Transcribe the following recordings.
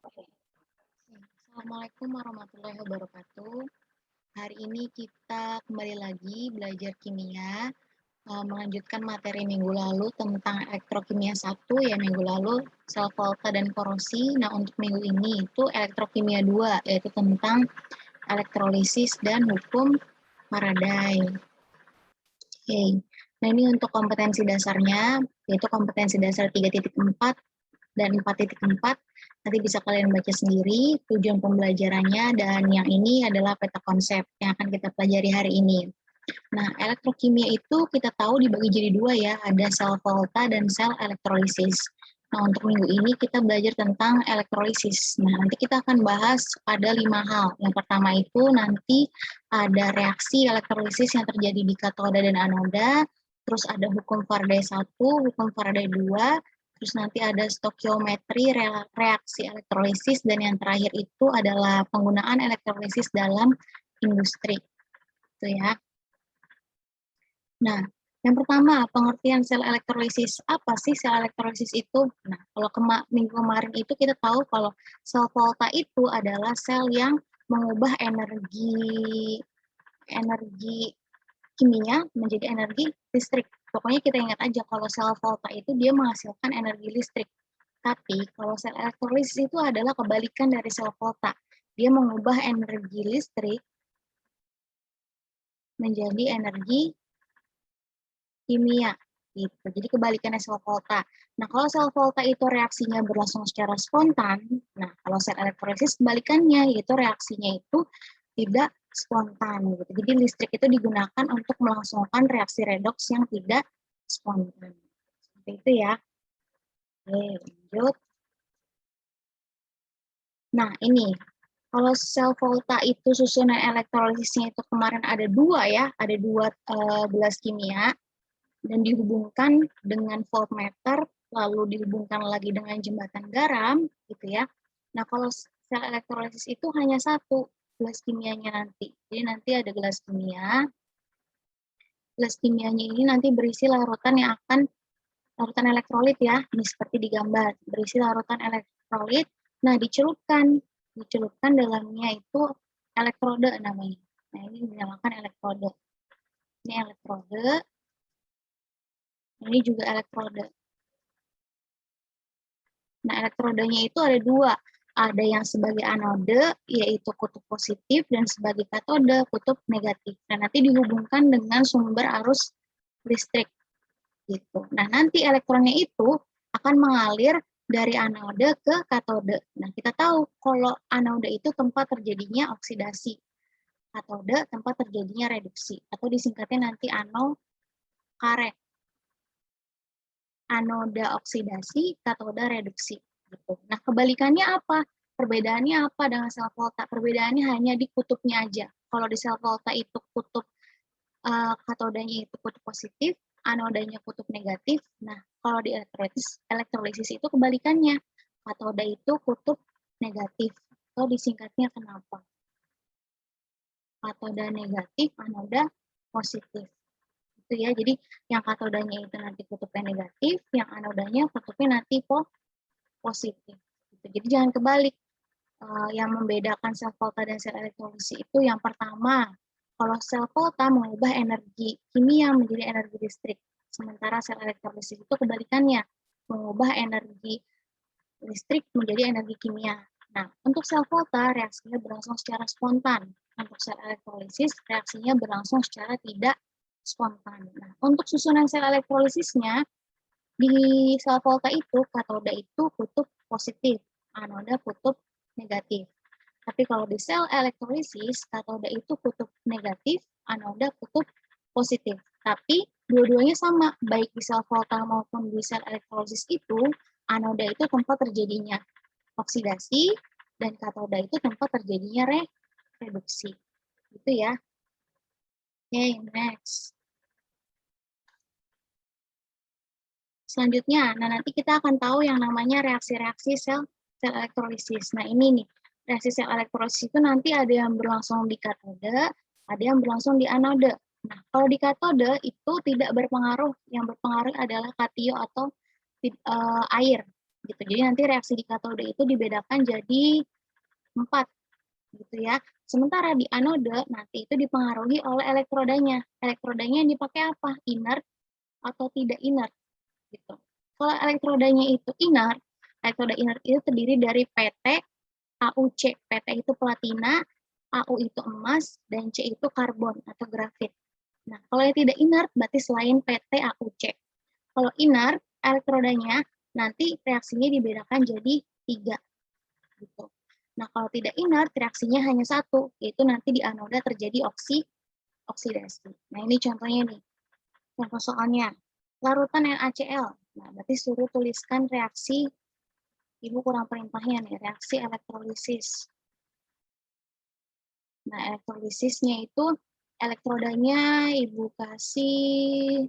Assalamualaikum warahmatullahi wabarakatuh. Hari ini kita kembali lagi belajar kimia, melanjutkan materi minggu lalu tentang elektrokimia 1 ya minggu lalu sel volta dan korosi. Nah, untuk minggu ini itu elektrokimia 2 yaitu tentang elektrolisis dan hukum Faraday. Oke. Nah, ini untuk kompetensi dasarnya yaitu kompetensi dasar 3.4 dan 4.4. Nanti bisa kalian baca sendiri tujuan pembelajarannya, dan yang ini adalah peta konsep yang akan kita pelajari hari ini. Nah, elektrokimia itu kita tahu dibagi jadi dua ya, ada sel volta dan sel elektrolisis. Nah, untuk minggu ini kita belajar tentang elektrolisis. Nah, nanti kita akan bahas ada 5 hal. Yang pertama itu nanti ada reaksi elektrolisis yang terjadi di katoda dan anoda, terus ada hukum Faraday 1, hukum Faraday 2, terus nanti ada stokiometri reaksi elektrolisis, dan yang terakhir itu adalah penggunaan elektrolisis dalam industri. Itu ya. Nah, yang pertama, pengertian sel elektrolisis. Apa sih sel elektrolisis itu? Nah, kalau minggu kemarin itu kita tahu kalau sel volta itu adalah sel yang mengubah energi kimia menjadi energi listrik. Pokoknya kita ingat aja kalau sel volta itu dia menghasilkan energi listrik. Tapi kalau sel elektrolisis itu adalah kebalikan dari sel volta. Dia mengubah energi listrik menjadi energi kimia gitu. Jadi kebalikannya sel volta. Nah, kalau sel volta itu reaksinya berlangsung secara spontan, nah kalau sel elektrolisis kebalikannya, yaitu reaksinya itu tidak spontan gitu. Jadi listrik itu digunakan untuk melangsungkan reaksi redoks yang tidak spontan. Seperti itu ya. Oke, lanjut. Nah, ini kalau sel volta itu susunan elektrolisisnya itu kemarin ada dua ya, ada dua gelas kimia, dan dihubungkan dengan voltmeter, lalu dihubungkan lagi dengan jembatan garam, gitu ya. Nah, kalau sel elektrolisis itu hanya satu gelas kimianya nanti. Jadi nanti ada gelas kimia. Gelas kimianya ini nanti berisi larutan yang akan larutan elektrolit ya, ini seperti di gambar, berisi larutan elektrolit. Nah, dicelupkan dalamnya itu elektrode namanya. Nah, ini dinamakan elektrode. Ini elektrode, ini juga elektrode. Nah, elektrodenya itu ada dua. Ada yang sebagai anode, yaitu kutub positif, dan sebagai katode, kutub negatif. Nah, nanti dihubungkan dengan sumber arus listrik. Gitu. Nah, nanti elektronnya itu akan mengalir dari anode ke katode. Nah, kita tahu kalau anode itu tempat terjadinya oksidasi. Katode tempat terjadinya reduksi. Atau disingkatnya nanti kare. Anoda oksidasi, katoda reduksi. Gitu. Nah, kebalikannya apa? Perbedaannya apa dengan sel volta? Perbedaannya hanya di kutubnya aja. Kalau di sel volta itu kutub katodanya itu kutub positif, anodanya kutub negatif. Nah, kalau di elektrolisis itu kebalikannya. Katoda itu kutub negatif. Atau disingkatnya kenapa? Katoda negatif, anoda positif. Itu ya. Jadi yang katodanya itu nanti kutubnya negatif, yang anodanya kutubnya nanti positif. Gitu. Jadi jangan kebalik. Yang membedakan sel volta dan sel elektrolisis itu yang pertama, kalau sel volta mengubah energi kimia menjadi energi listrik, sementara sel elektrolisis itu kebalikannya, mengubah energi listrik menjadi energi kimia. Nah, untuk sel volta reaksinya berlangsung secara spontan. Untuk sel elektrolisis reaksinya berlangsung secara tidak spontan. Nah, untuk susunan sel elektrolisisnya, di sel volta itu, katoda itu kutub positif, anoda kutub negatif. Tapi kalau di sel elektrolisis, katoda itu kutub negatif, anoda kutub positif. Tapi dua-duanya sama, baik di sel volta maupun di sel elektrolisis itu, anoda itu tempat terjadinya oksidasi, dan katoda itu tempat terjadinya reduksi. Itu ya. Oke, next. Selanjutnya, nah nanti kita akan tahu yang namanya reaksi-reaksi sel elektrolisis. Nah ini nih, reaksi sel elektrolisis itu nanti ada yang berlangsung di katode, ada yang berlangsung di anode. Nah, kalau di katode itu tidak berpengaruh, yang berpengaruh adalah katio atau air. gitu. Jadi nanti reaksi di katode itu dibedakan jadi 4 gitu ya. Sementara di anode nanti itu dipengaruhi oleh elektrodanya. Elektrodanya yang dipakai apa? Inert atau tidak inert gitu. Kalau elektrodanya itu inert, elektroda inert itu terdiri dari PT, AuC. PT itu platina, Au itu emas, dan C itu karbon atau grafit. Nah, kalau yang tidak inert berarti selain PT, AuC. Kalau inert, elektrodanya nanti reaksinya dibedakan jadi 3 gitu. Nah, kalau tidak inert, reaksinya hanya satu, yaitu nanti di anoda terjadi oksidasi. Nah, ini contohnya nih. Contoh soalnya, larutan NaCl. Nah, berarti suruh tuliskan reaksi, Ibu kurang perintahnya nih, reaksi elektrolisis. Nah, elektrolisisnya itu elektrodanya Ibu kasih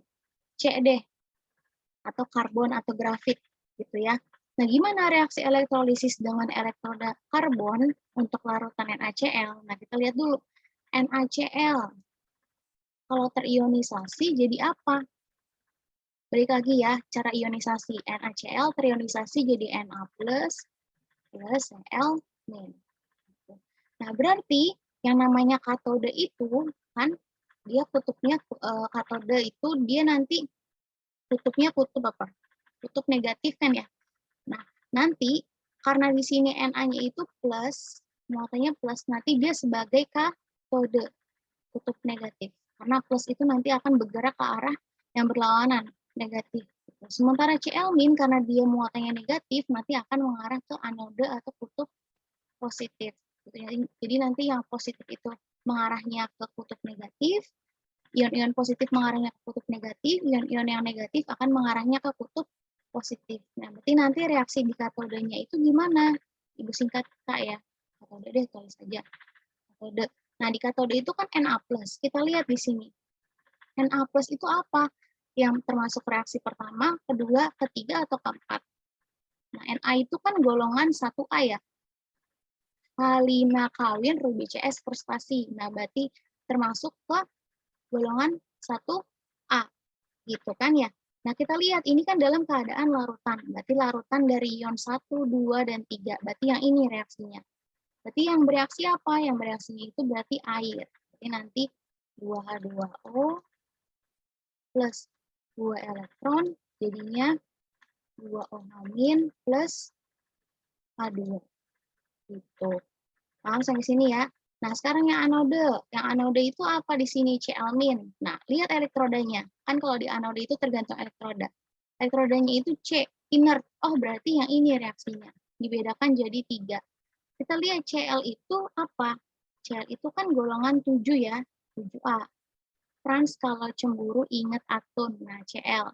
C deh, atau karbon atau grafit gitu ya. Nah, gimana reaksi elektrolisis dengan elektroda karbon untuk larutan NaCl? Nah, kita lihat dulu. NaCl, kalau terionisasi jadi apa? Balik lagi ya, cara ionisasi. NaCl terionisasi jadi Na+, plus Cl-. Nah, berarti yang namanya katode itu, kan, dia kutubnya, katode itu dia nanti kutubnya kutub apa? Kutub negatif kan ya? Nah, nanti karena di sini Na-nya itu plus, muatannya plus, nanti dia sebagai katode, kutub negatif. Karena plus itu nanti akan bergerak ke arah yang berlawanan, negatif. Sementara Cl- karena dia muatannya negatif, nanti akan mengarah ke anode atau kutub positif. Jadi nanti yang positif itu mengarahnya ke kutub negatif, ion-ion positif mengarahnya ke kutub negatif, ion-ion yang negatif akan mengarahnya ke kutub positif. Nah, berarti nanti reaksi di katodenya itu gimana? Ibu singkat Kak ya. Katode deh, tulis saja. Katode. Nah, di katode itu kan Na+. Kita lihat di sini. Na+ itu apa? Yang termasuk reaksi pertama, kedua, ketiga, atau keempat. Nah, Na itu kan golongan 1A ya. H5 kawin Ruby CS frustasi. Nah, berarti termasuk ke golongan 1A. Gitu kan ya. Nah, kita lihat ini kan dalam keadaan larutan. Berarti larutan dari ion 1, 2, dan 3. Berarti yang ini reaksinya. Berarti yang bereaksi apa? Yang bereaksinya itu berarti air. Berarti nanti 2H2O plus 2 elektron, jadinya 2O- plus H2. Gitu. Paham sampai sini ya? Nah, sekarang yang anode. Yang anode itu apa di sini? Cl-. Nah, lihat elektrodanya. Kan kalau di anode itu tergantung elektroda. Elektrodanya itu C, inert. Oh, berarti yang ini reaksinya. Dibedakan jadi 3. Kita lihat Cl itu apa? Cl itu kan golongan 7 ya, 7A. Franz kalau cemburu ingat atom. Nah, Cl.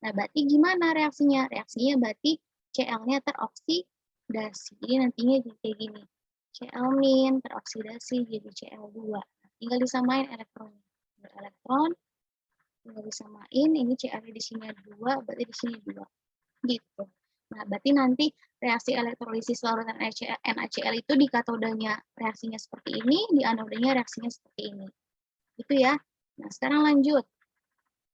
Nah, berarti gimana reaksinya? Reaksinya berarti Cl-nya teroksidasi. Jadi nantinya kayak gini. Cl- teroksidasi jadi Cl2. Tinggal disamain elektronnya. Elektron, tinggal disamain. Ini Cl di sini 2, berarti di sini 2. Gitu. Nah, berarti nanti reaksi elektrolisis larutan NaCl itu di katodenya reaksinya seperti ini, di anodenya reaksinya seperti ini. Gitu ya. Nah, sekarang lanjut.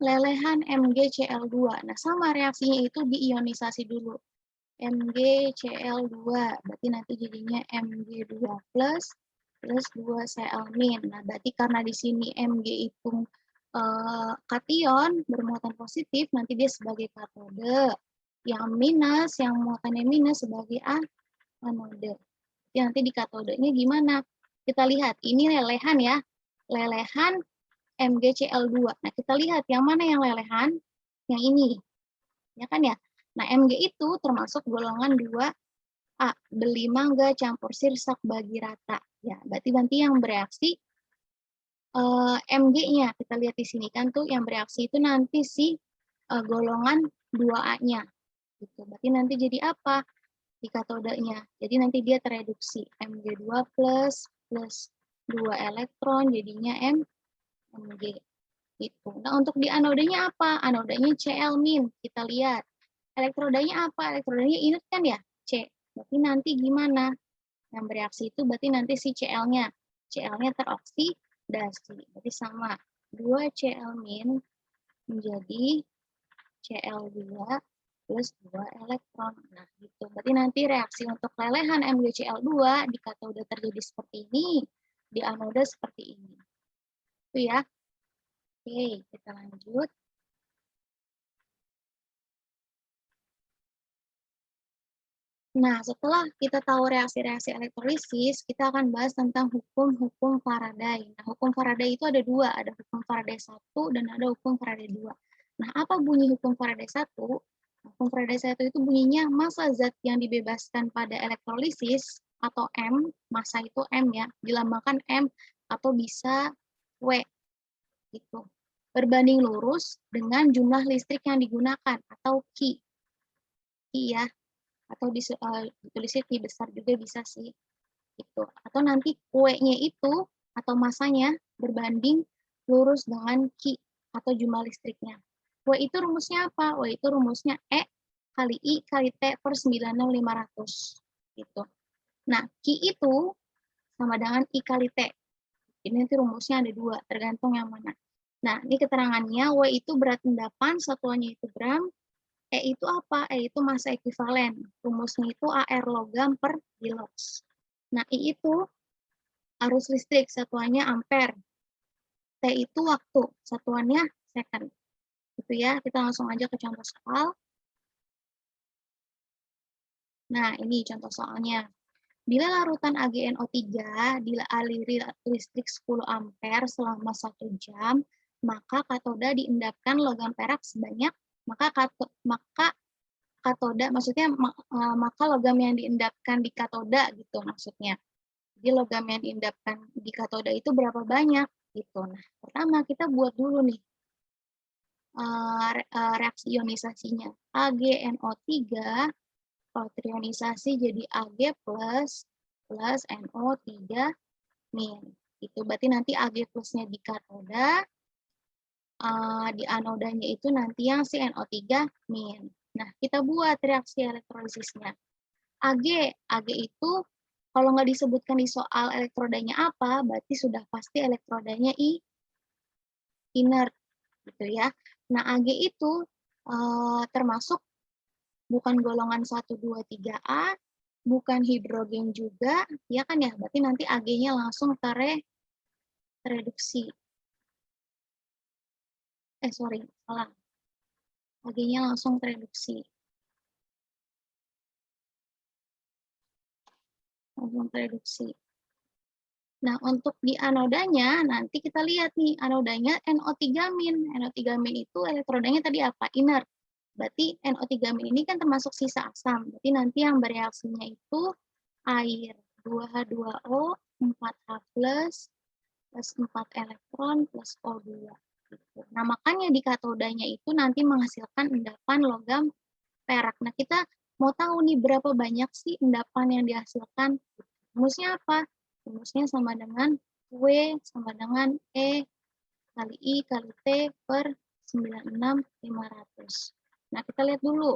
Lelehan MgCl2. Nah, sama reaksinya itu diionisasi dulu. MgCl2, berarti nanti jadinya Mg2 plus 2 Cl-. Nah, berarti karena di sini Mg itu kation bermuatan positif, nanti dia sebagai katode. Yang minus, yang muatannya minus sebagai anode. Jadi nanti di katodenya gimana? Kita lihat, ini lelehan ya. Lelehan MgCl2. Nah, kita lihat yang mana yang lelehan? Yang ini. Ya kan ya? Nah, Mg itu termasuk golongan 2A. Beli mangga campur sirsak bagi rata. Ya, berarti nanti yang bereaksi Mg-nya. Kita lihat di sini kan tuh yang bereaksi itu nanti si golongan 2A-nya. Gitu. Berarti nanti jadi apa di katodenya? Jadi nanti dia tereduksi Mg2 plus 2 elektron jadinya Mg. Gitu. Nah, untuk di anodenya apa? Anodenya Cl-. Kita lihat. Elektrodanya apa? Elektrodanya inert kan ya? C. Berarti nanti gimana? Yang bereaksi itu berarti nanti si Cl-nya. Cl-nya teroksidasi. Berarti sama. 2 Cl- menjadi Cl2 plus 2 elektron. Nah, gitu. Berarti nanti reaksi untuk lelehan MgCl2 di katoda terjadi seperti ini, di anoda seperti ini. Itu ya. Oke, kita lanjut. Nah, setelah kita tahu reaksi-reaksi elektrolisis, kita akan bahas tentang hukum-hukum Faraday. Nah, hukum Faraday itu ada dua, ada hukum Faraday 1 dan ada hukum Faraday 2. Nah, apa bunyi hukum Faraday 1? Hukum Faraday 1 itu bunyinya massa zat yang dibebaskan pada elektrolisis atau M, massa itu M ya, dilambangkan M atau bisa W gitu. Berbanding lurus dengan jumlah listrik yang digunakan atau Q. Q ya, atau ditulisnya Q besar juga bisa sih. Gitu. Atau nanti W-nya itu atau masanya berbanding lurus dengan Q atau jumlah listriknya. W itu rumusnya apa? W itu rumusnya E kali I kali T per 96500. Gitu. Nah, Q itu sama dengan I kali T. Ini nanti rumusnya ada dua, tergantung yang mana. Nah, ini keterangannya, W itu berat endapan, satuannya itu gram, E itu apa? E itu massa ekuivalen. Rumusnya itu AR logam per kilox. Nah, I itu arus listrik, satuannya ampere. T itu waktu, satuannya second. Gitu ya, kita langsung aja ke contoh soal. Nah, ini contoh soalnya. Bila larutan AgNO3 dialiri listrik 10 ampere selama 1 jam, maka katoda diendapkan logam perak sebanyak maka katoda maksudnya maka logam yang diendapkan di katoda gitu maksudnya. Jadi logam yang diendapkan di katoda itu berapa banyak gitu. Nah, pertama kita buat dulu nih reaksi ionisasinya. AgNO3 kalau terionisasi jadi Ag plus NO3 min. Itu berarti nanti Ag plusnya di katoda, di anodanya itu nanti yang si NO3 min. Nah, kita buat reaksi elektrolesisnya. Ag itu kalau nggak disebutkan di soal elektrodanya apa, berarti sudah pasti elektrodanya inert, gitu ya. Nah, Ag itu termasuk bukan golongan 1, 2, 3A, bukan hidrogen juga, ya kan ya? Berarti nanti Ag-nya langsung tereduksi. Sorry, salah. Ag-nya langsung tereduksi. Langsung tereduksi. Nah, untuk di anodanya, nanti kita lihat nih, anodanya NO3-. NO3- itu elektrodanya tadi apa? Inert. Berarti NO3- ini kan termasuk sisa asam. Berarti nanti yang bereaksinya itu air. 2H2O, 4H+, plus 4 elektron, plus O2. Gitu. Nah, makanya di katodanya itu nanti menghasilkan endapan logam perak. Nah, kita mau tahu nih berapa banyak sih endapan yang dihasilkan. Rumusnya apa? Rumusnya sama dengan W sama dengan E kali I kali T per 96.500. Nah, kita lihat dulu.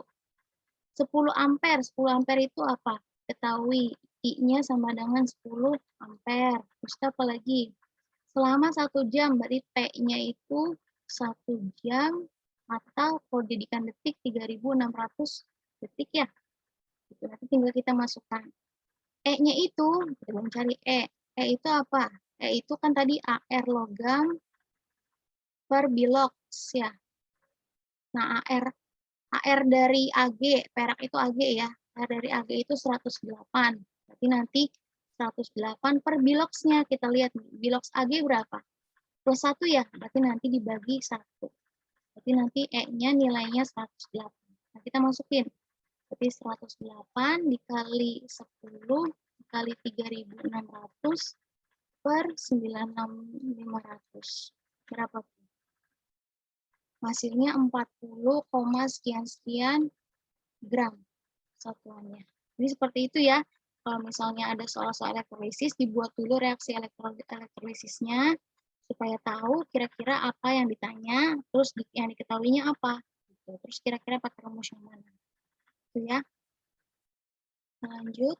10 ampere. 10 ampere itu apa? Ketahui I-nya sama dengan 10 ampere. Terus apa lagi? Selama 1 jam, berarti T-nya itu 1 jam atau kalau dijadikan detik 3.600 detik ya. Itu nanti tinggal kita masukkan. E-nya itu, kita mencari E. E itu apa? E itu kan tadi AR logam per bilox ya. Nah, AR dari Ag, perak itu Ag ya. AR dari Ag itu 108. Berarti nanti 108 per biloxnya kita lihat nih. Bilox Ag berapa? Plus 1 ya, berarti nanti dibagi 1. Berarti nanti E-nya nilainya 108. Nah, kita masukin. Berarti 108 dikali 10 dikali 3.600 per 96.500. Berapa? Hasilnya 40, sekian-sekian gram satuannya. Jadi seperti itu ya. Kalau misalnya ada soal-soal elektrolisis, dibuat dulu reaksi elektrolisisnya supaya tahu kira-kira apa yang ditanya, terus yang diketahuinya apa. Gitu. Terus kira-kira pakai rumus yang mana. Itu ya. Lanjut.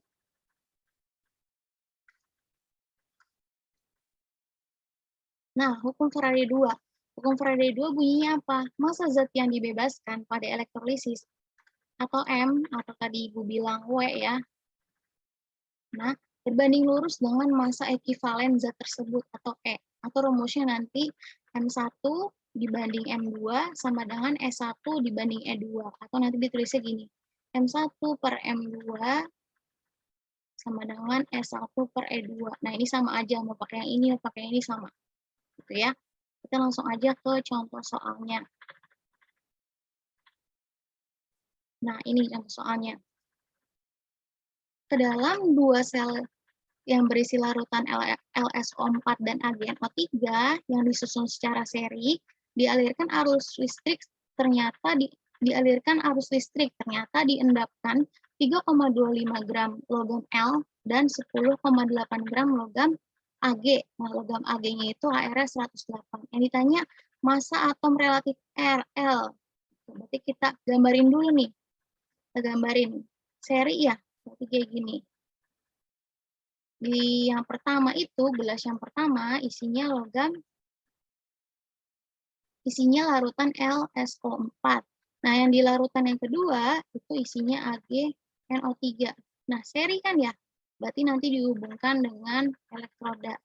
Nah, hukum Faraday 2. Hukum Faraday 2 bunyinya apa? Massa zat yang dibebaskan pada elektrolisis atau M, atau tadi Ibu bilang W ya. Nah, berbanding lurus dengan massa ekivalen zat tersebut atau E. Atau rumusnya nanti M1 dibanding M2 sama dengan S1 dibanding E2. Atau nanti ditulisnya gini, M1 per M2 sama dengan S1 per E2. Nah, ini sama aja, mau pakai yang ini, mau pakai yang ini sama. Gitu ya. Kita langsung aja ke contoh soalnya. Nah, ini contoh soalnya. Ke dalam dua sel yang berisi larutan LSO4 dan AgNO3 yang disusun secara seri, dialirkan arus listrik ternyata diendapkan 3,25 gram logam L dan 10,8 gram logam Ag. Nah, logam Ag-nya itu AR 108. Yang ditanya massa atom relatif RL. Berarti kita gambarin dulu nih. Kita gambarin seri ya. Berarti kayak gini. Di yang pertama itu, gelas yang pertama isinya larutan LSO4. Nah, yang di larutan yang kedua itu isinya AgNO3. Nah, seri kan ya? Berarti nanti dihubungkan dengan elektroda.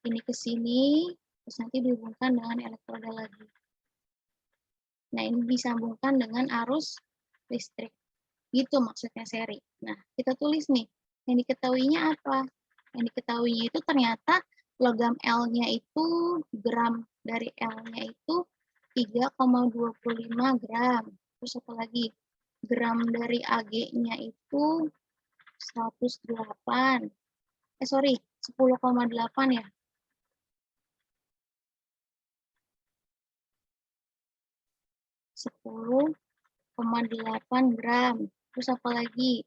Ini ke sini, terus nanti dihubungkan dengan elektroda lagi. Nah, ini disambungkan dengan arus listrik. Gitu maksudnya seri. Nah, kita tulis nih. Yang diketahuinya apa? Yang diketahuinya itu ternyata logam L-nya itu, gram dari L-nya itu 3,25 gram. Terus apa lagi? Gram dari Ag-nya itu 108. 10,8 ya. 10,8 gram. Terus apa lagi?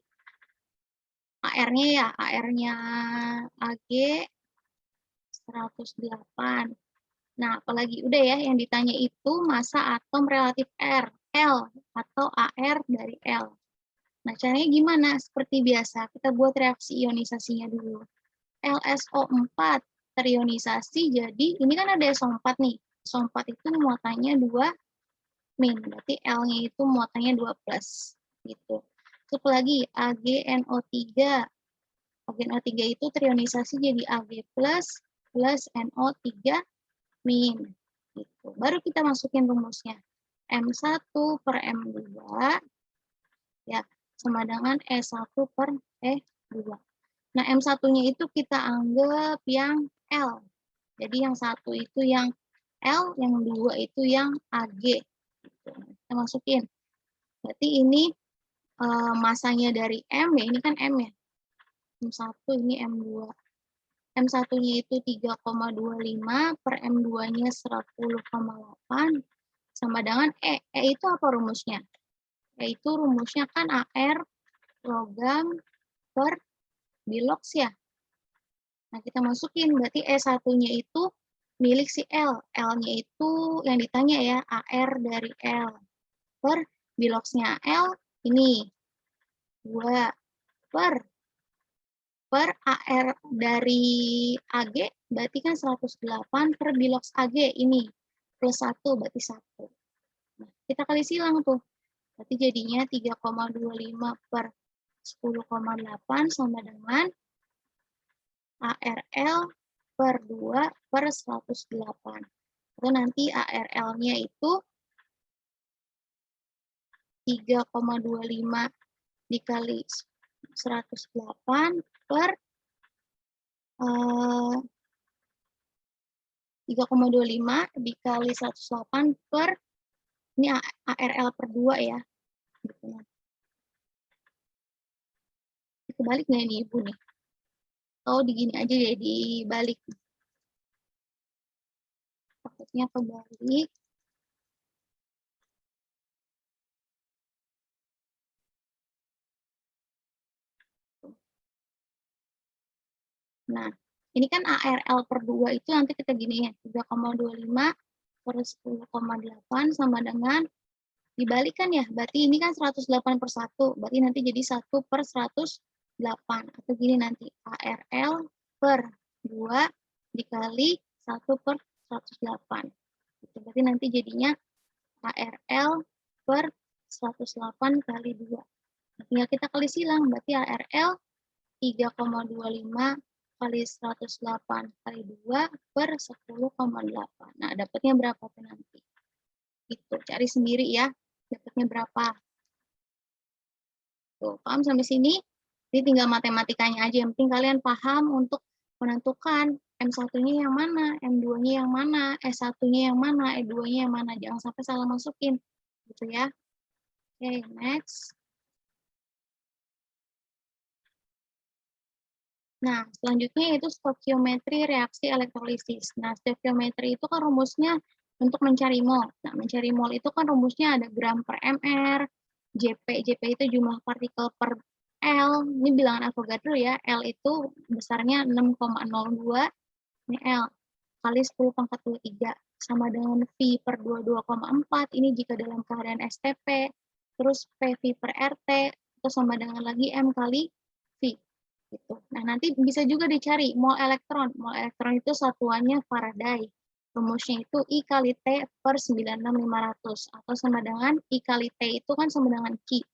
AR-nya ya, AR-nya Ag 108. Nah, apalagi udah ya, yang ditanya itu massa atom relatif R, L, atau AR dari L. Nah, caranya gimana? Seperti biasa, kita buat reaksi ionisasinya dulu. LSO4 terionisasi, jadi ini kan ada SO4 nih. SO4 itu muatannya 2 min, berarti L-nya itu muatannya 2 plus. Gitu. Terus lagi, AgNO3. AgNO3 itu terionisasi jadi Ag plus NO3 min. Gitu. Baru kita masukin rumusnya. M1 per M2 ya sama dengan E1 per E2. Nah, M1-nya itu kita anggap yang L. Jadi yang satu itu yang L, yang dua itu yang Ag. Gitu. Kita masukin. Berarti ini masanya dari M, ya ini kan M ya. M1, ini M2. M1-nya itu 3,25 per M2-nya 10,8 sama dengan E. E itu apa rumusnya? E itu rumusnya kan AR logam per bilox ya. Nah, kita masukin, berarti E1-nya itu milik si L. L-nya itu yang ditanya ya, AR dari L. Per biloxnya L, ini 2 per AR dari Ag, berarti kan 108 per bilox Ag, ini plus 1, berarti 1. Nah, kita kali silang tuh. Berarti jadinya 3,25 per 10,8 sama dengan ARL per 2 per 108. Itu nanti ARL-nya itu 3,25 dikali 108 per 3,25 dikali 108 per, ini ARL per 2 ya. Kebalik nggak ini Ibu nih? Oh, digini aja ya, dibalik. Takutnya kebalik. Nah, ini kan ARL per 2 itu nanti kita gini ya, 3,25 per 10,8 sama dengan dibalikan ya, berarti ini kan 108 per 1, berarti nanti jadi 1 per 108. Atau gini nanti, ARL per 2 dikali 1 per 108. Berarti nanti jadinya ARL per 108 kali 2. Tinggal kita kali silang, berarti ARL 3,25 kali 108 kali 2 per 10,8. Nah, dapatnya berapa tuh nanti? Itu, cari sendiri ya, dapatnya berapa. Tuh, paham sampai sini? Jadi tinggal matematikanya aja, yang penting kalian paham untuk menentukan M1-nya yang mana, M2-nya yang mana, S1-nya yang mana, E2-nya yang mana. Jangan sampai salah masukin. Gitu ya. Oke, next. Nah, selanjutnya yaitu stokiometri reaksi elektrolisis. Nah, stokiometri itu kan rumusnya untuk mencari mol. Nah, mencari mol itu kan rumusnya ada gram per mr, JP. JP itu jumlah partikel per L. Ini bilangan Avogadro ya. L itu besarnya 6,02. Ini L kali 10 pangkat 23 sama dengan V per 22,4. Ini jika dalam keadaan STP. Terus PV per RT itu sama dengan lagi M kali V. Gitu. Nah, nanti bisa juga dicari mol elektron. Mol elektron itu satuannya Faraday. Rumusnya itu I kali T per 96500. Atau sama dengan I kali T itu kan sama dengan Q.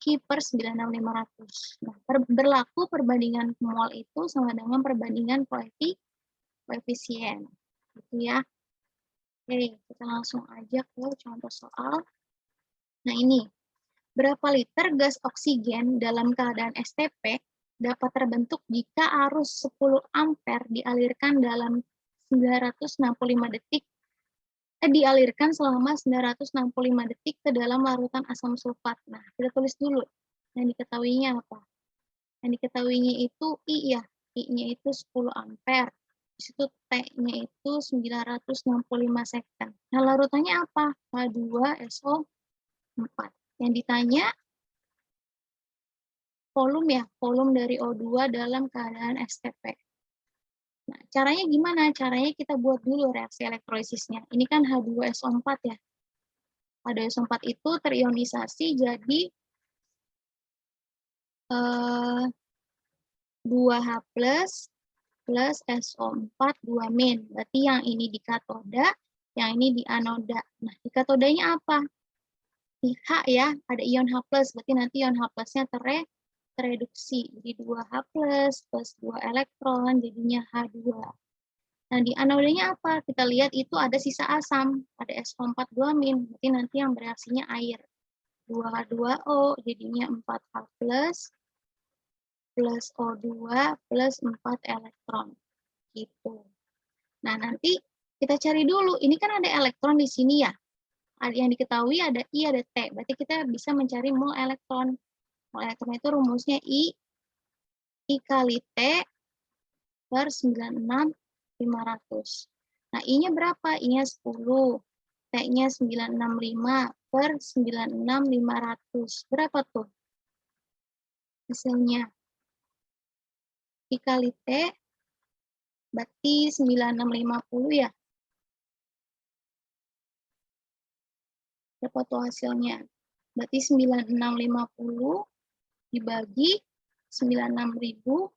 Q per 96500. Nah, berlaku perbandingan mol itu sama dengan perbandingan koefisien. Gitu ya. Oke, kita langsung aja ke contoh soal. Nah, ini. Berapa liter gas oksigen dalam keadaan STP dapat terbentuk jika arus 10 ampere dialirkan dalam 965 detik dialirkan selama 965 detik ke dalam larutan asam sulfat. Nah, kita tulis dulu. Yang diketahuinya apa? Yang diketahuinya itu I ya. I-nya itu 10 ampere. Di situ T-nya itu 965 second. Nah, larutannya apa? H2SO4. Yang ditanya volume ya, volume dari O2 dalam keadaan STP. Nah, caranya gimana? Caranya kita buat dulu reaksi elektrolisisnya. Ini kan H2SO4 ya. H2SO4 itu terionisasi jadi 2H plus SO4 2 min. Berarti yang ini di katoda, yang ini di anoda. Nah, di katodanya apa? Di H ya, ada ion H+, berarti nanti ion H+-nya tereduksi. Jadi 2H plus 2 elektron, jadinya H2. Nah, di anodanya apa? Kita lihat itu ada sisa asam, ada SO4 2-, berarti nanti yang bereaksinya air. 2H2O, jadinya 4H plus O2 plus 4 elektron. Gitu. Nah, nanti kita cari dulu, ini kan ada elektron di sini ya. Yang diketahui ada I, ada T, berarti kita bisa mencari mol elektron. Mol elektron itu rumusnya I kali T per 96500. Nah, I-nya berapa? I-nya 10. T-nya 965 per 96500. Berapa tuh hasilnya? I kali T berarti 9650 ya. Berapa tuh hasilnya? Berarti 9650 dibagi 96000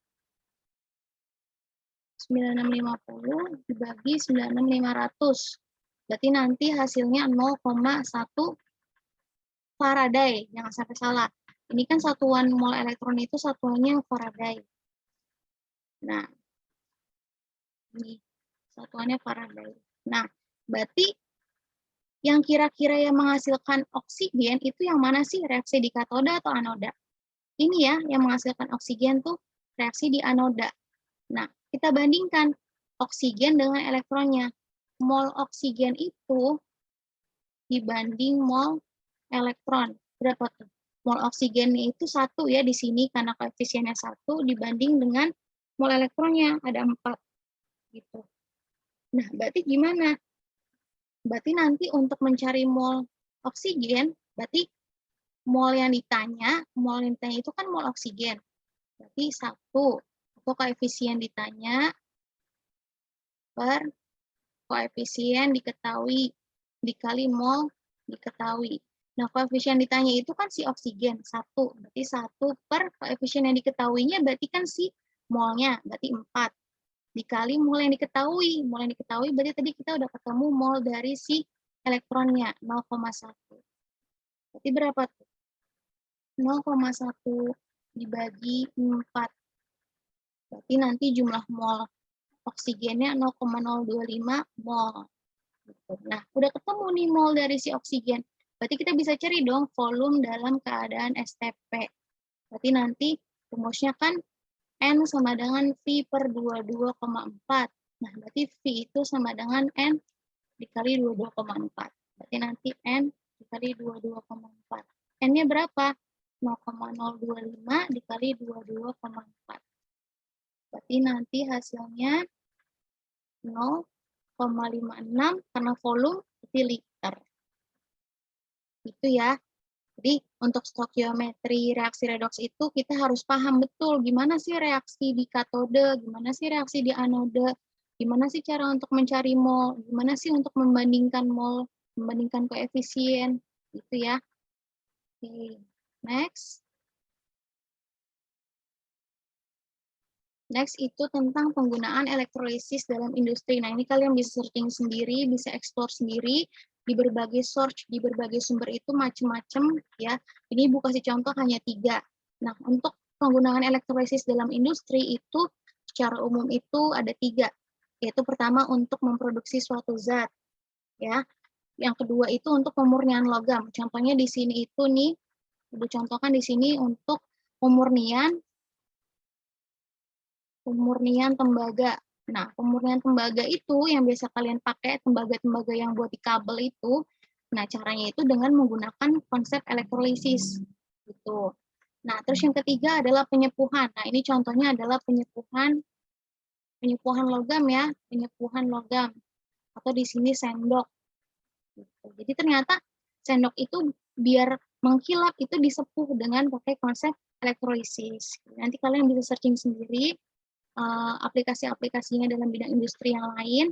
9650 dibagi 96500. Berarti nanti hasilnya 0,1 Faraday. Jangan sampai salah. Ini kan satuan mol elektron itu satuannya Faraday. Nah, ini satuannya Faraday. Nah, berarti yang kira-kira yang menghasilkan oksigen itu yang mana sih? Reaksi di katoda atau anoda? Ini ya, yang menghasilkan oksigen tuh reaksi di anoda. Nah, kita bandingkan oksigen dengan elektronnya. Mol oksigen itu dibanding mol elektron. Berapa tuh? Mol oksigennya itu 1 ya di sini karena koefisiennya 1 dibanding dengan mol elektronnya ada 4. Gitu. Nah, berarti gimana? Berarti nanti untuk mencari mol oksigen, berarti mol yang ditanya itu kan mol oksigen. Berarti 1 atau koefisien ditanya per koefisien diketahui dikali mol diketahui. Nah, koefisien ditanya itu kan si oksigen 1. Berarti 1 per koefisien yang diketahuinya berarti kan si molnya, berarti 4. Dikali mol yang diketahui. Mol yang diketahui berarti tadi kita udah ketemu mol dari si elektronnya 0,1. Berarti berapa tuh? 0,1 dibagi 4. Berarti nanti jumlah mol oksigennya 0,025 mol. Gitu. Nah, udah ketemu nih mol dari si oksigen. Berarti kita bisa cari dong volume dalam keadaan STP. Berarti nanti rumusnya kan N sama dengan V per 22,4. Nah, berarti V itu sama dengan N dikali 22,4. Berarti nanti N dikali 22,4. N-nya berapa? 0,025 dikali 22,4. Berarti nanti hasilnya 0,56 karena volume berarti liter. Itu ya. Jadi untuk stokiometri reaksi redoks itu kita harus paham betul gimana sih reaksi di katode, gimana sih reaksi di anode, gimana sih cara untuk mencari mol, gimana sih untuk membandingkan mol, membandingkan koefisien, gitu ya. Oke, next. Next itu tentang penggunaan elektrolisis dalam industri. Nah, ini kalian bisa searching sendiri, bisa explore sendiri di berbagai search, di berbagai sumber itu macam-macam ya. Ini Bu kasih contoh hanya 3. Nah, untuk penggunaan elektrolisis dalam industri itu secara umum itu ada 3. Yaitu pertama untuk memproduksi suatu zat ya. Yang kedua itu untuk pemurnian logam. Contohnya di sini itu nih, Ibu contohkan di sini untuk pemurnian tembaga. Nah, pemurnian tembaga itu yang biasa kalian pakai, tembaga-tembaga yang buat di kabel itu, nah caranya itu dengan menggunakan konsep elektrolisis. Gitu. Nah, terus yang ketiga adalah penyepuhan. Nah, ini contohnya adalah penyepuhan logam ya, penyepuhan logam. Atau di sini sendok. Gitu. Jadi ternyata sendok itu biar mengkilap itu disepuh dengan pakai konsep elektrolisis. Nanti kalian bisa searching sendiri aplikasi-aplikasinya dalam bidang industri yang lain,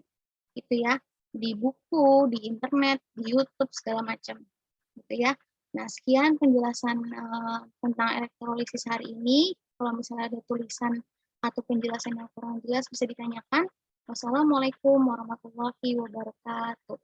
gitu ya, di buku, di internet, di YouTube segala macam, gitu ya. Nah, sekian penjelasan tentang elektrolisis hari ini. Kalau misalnya ada tulisan atau penjelasan yang kurang jelas bisa ditanyakan. Wassalamualaikum warahmatullahi wabarakatuh.